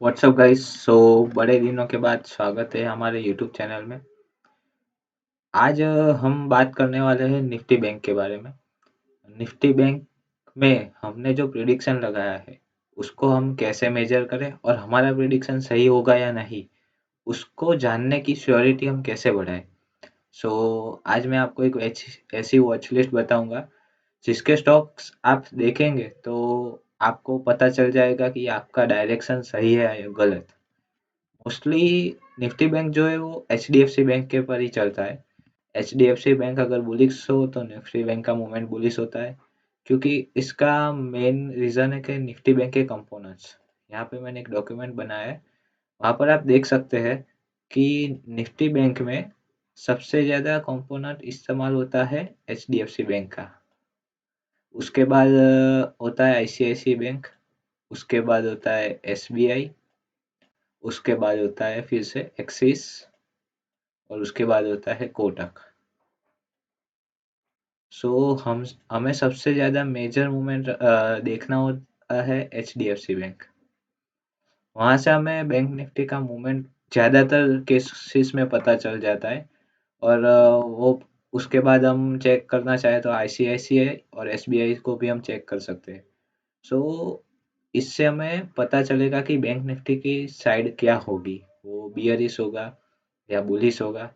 WhatsApp guys. बड़े दिनों के बाद स्वागत है हमारे यूट्यूब चैनल में। आज हम बात करने वाले हैं निफ्टी बैंक के बारे में। निफ्टी बैंक में हमने जो प्रिडिक्शन लगाया है उसको हम कैसे मेजर करें और हमारा प्रिडिक्शन सही होगा या नहीं, उसको जानने की श्योरिटी हम कैसे बढ़ाएं। आज मैं आपको एक ऐसी वॉच लिस्ट बताऊंगा जिसके स्टॉक्स आप देखेंगे तो आपको पता चल जाएगा कि आपका डायरेक्शन सही है या गलत। मोस्टली निफ्टी बैंक जो है वो एचडीएफसी बैंक के पर ही चलता है। एचडीएफसी बैंक अगर बुलिश हो तो निफ्टी बैंक का मूवमेंट बुलिश होता है, क्योंकि इसका मेन रीजन है कि निफ्टी बैंक के कंपोनेंट्स। यहाँ पे मैंने एक डॉक्यूमेंट बनाया है, वहाँ पर आप देख सकते हैं कि निफ्टी बैंक में सबसे ज़्यादा कंपोनेंट इस्तेमाल होता है एचडीएफसी बैंक का। उसके बाद होता है आईसीआईसी बैंक। उसके बाद होता है एसबीआई। उसके बाद होता है फिर से एक्सिस। और उसके बाद होता है कोटक। सो हम हमें सबसे ज़्यादा मेजर मूवमेंट देखना होता है एचडीएफसी बैंक। वहाँ से हमें बैंक निफ्टी का मूवमेंट ज़्यादातर केसेस में पता चल जाता है। और वो उसके बाद हम चेक करना चाहे तो आईसीआईसीआई और एसबीआई को भी हम चेक कर सकते हैं। सो इससे हमें पता चलेगा कि बैंक निफ्टी की साइड क्या होगी, वो बियरिश होगा या बुलिश होगा।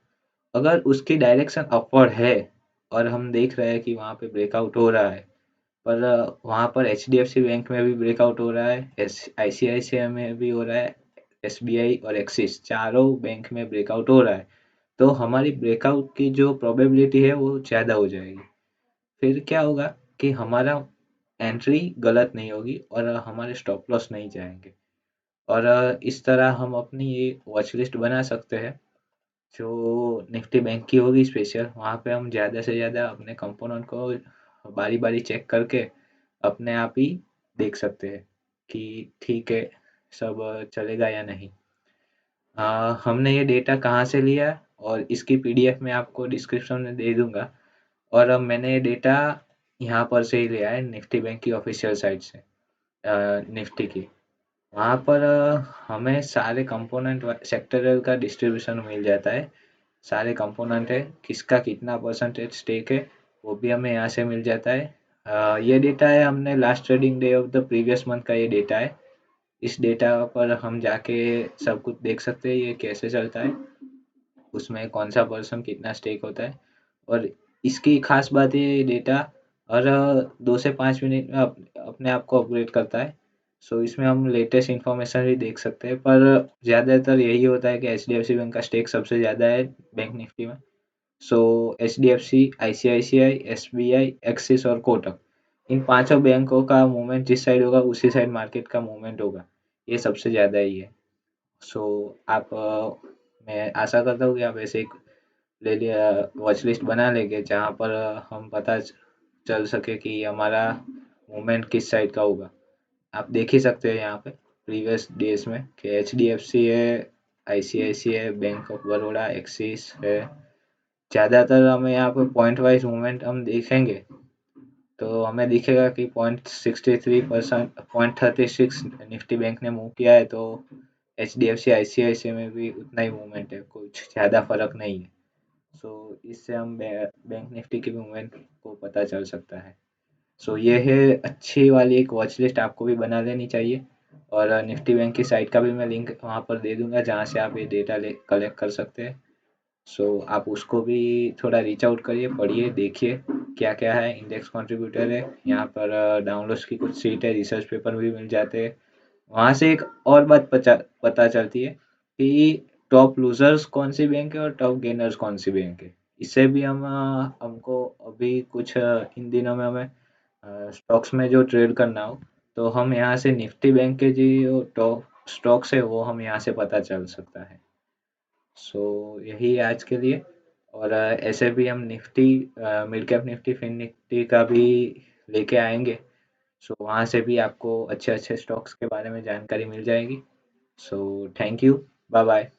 अगर उसकी डायरेक्शन अपवर्ड है और हम देख रहे हैं कि वहाँ पे ब्रेकआउट हो रहा है, पर वहाँ पर एचडीएफसी बैंक में भी ब्रेकआउट हो रहा है, आईसीआईसीआई में भी हो रहा है, एसबीआई और एक्सिस चारों बैंक में ब्रेकआउट हो रहा है, तो हमारी ब्रेकआउट की जो प्रोबेबिलिटी है वो ज़्यादा हो जाएगी। फिर क्या होगा कि हमारा एंट्री गलत नहीं होगी और हमारे स्टॉप लॉस नहीं जाएंगे। और इस तरह हम अपनी ये वॉच लिस्ट बना सकते हैं जो निफ्टी बैंक की होगी स्पेशल। वहाँ पे हम ज़्यादा से ज़्यादा अपने कंपोनेंट को बारी बारी चेक करके अपने आप ही देख सकते हैं कि ठीक है, सब चलेगा या नहीं। हमने ये डेटा कहाँ से लिया और इसकी पीडीएफ मैं आपको डिस्क्रिप्शन में दे दूंगा। और अब मैंने ये डेटा यहाँ पर से ही लिया है, निफ्टी बैंक की ऑफिशियल साइट से। निफ्टी की वहाँ पर हमें सारे कंपोनेंट सेक्टरल का डिस्ट्रीब्यूशन मिल जाता है। सारे कंपोनेंट है, किसका कितना परसेंटेज स्टेक है, वो भी हमें यहाँ से मिल जाता है। ये डेटा है, हमने last trading day of the previous month का ये डेटा है। इस डेटा पर हम जाके सब कुछ देख सकते हैं ये कैसे चलता है, उसमें कौन सा पर्सन कितना स्टेक होता है। और इसकी खास बात ये डेटा हर 2 से 5 मिनट में अपने आप को अपग्रेड करता है। इसमें हम लेटेस्ट इन्फॉर्मेशन भी देख सकते हैं, पर ज़्यादातर यही होता है कि H D F C bank का स्टेक सबसे ज़्यादा है बैंक निफ्टी में। H D F C, I C I C I, S B I, Axis और कोटक, इन पांचों बैंकों का मूवमेंट जिस साइड होगा उसी साइड मार्केट का मूवमेंट होगा। ये सबसे ज़्यादा ही है। सो आप मैं आशा करता हूँ कि आप ऐसे एक ले लिया वॉच लिस्ट बना लेंगे जहाँ पर हम पता चल सके कि हमारा मूवमेंट किस साइड का होगा। आप देख ही सकते हैं यहाँ पे प्रीवियस डेज में कि एच डी एफ सी है, आई सी आई सी है, बैंक ऑफ बड़ौदा, एक्सिस है। ज़्यादातर हमें यहाँ पे पॉइंट वाइज मूवमेंट हम देखेंगे तो हमें दिखेगा कि 0.63%, 0.36 निफ्टी बैंक ने मूव किया है, तो H D F C I C I सी में भी उतना ही मूवमेंट है, कुछ ज़्यादा फर्क नहीं है। इससे हम बैंक निफ्टी की मूवमेंट को पता चल सकता है। ये है अच्छी वाली एक वॉच लिस्ट, आपको भी बना लेनी चाहिए। और निफ्टी बैंक की साइट का भी मैं लिंक वहाँ पर दे दूंगा जहाँ से आप ये डेटा कलेक्ट कर सकते हैं। आप उसको भी थोड़ा रीच आउट करिए, पढ़िए, देखिए क्या क्या है। इंडेक्स कंट्रीब्यूटर है यहाँ पर, डाउनलोड्स की कुछ सीट है, रिसर्च पेपर भी मिल जाते हैं। वहाँ से एक और बात पता चलती है कि टॉप लूजर्स कौन सी बैंक है और टॉप गेनर्स कौन सी बैंक है। इससे भी हमको अभी कुछ इन दिनों में हमें स्टॉक्स में जो ट्रेड करना हो तो हम यहाँ से निफ्टी बैंक के जो टॉप स्टॉक्स है वो हम यहाँ से पता चल सकता है। यही है आज के लिए। और ऐसे भी हम Nifty, mid cap Nifty, fin Nifty का भी लेके आएंगे। वहाँ से भी आपको अच्छे अच्छे स्टॉक्स के बारे में जानकारी मिल जाएगी। Thank you. Bye bye.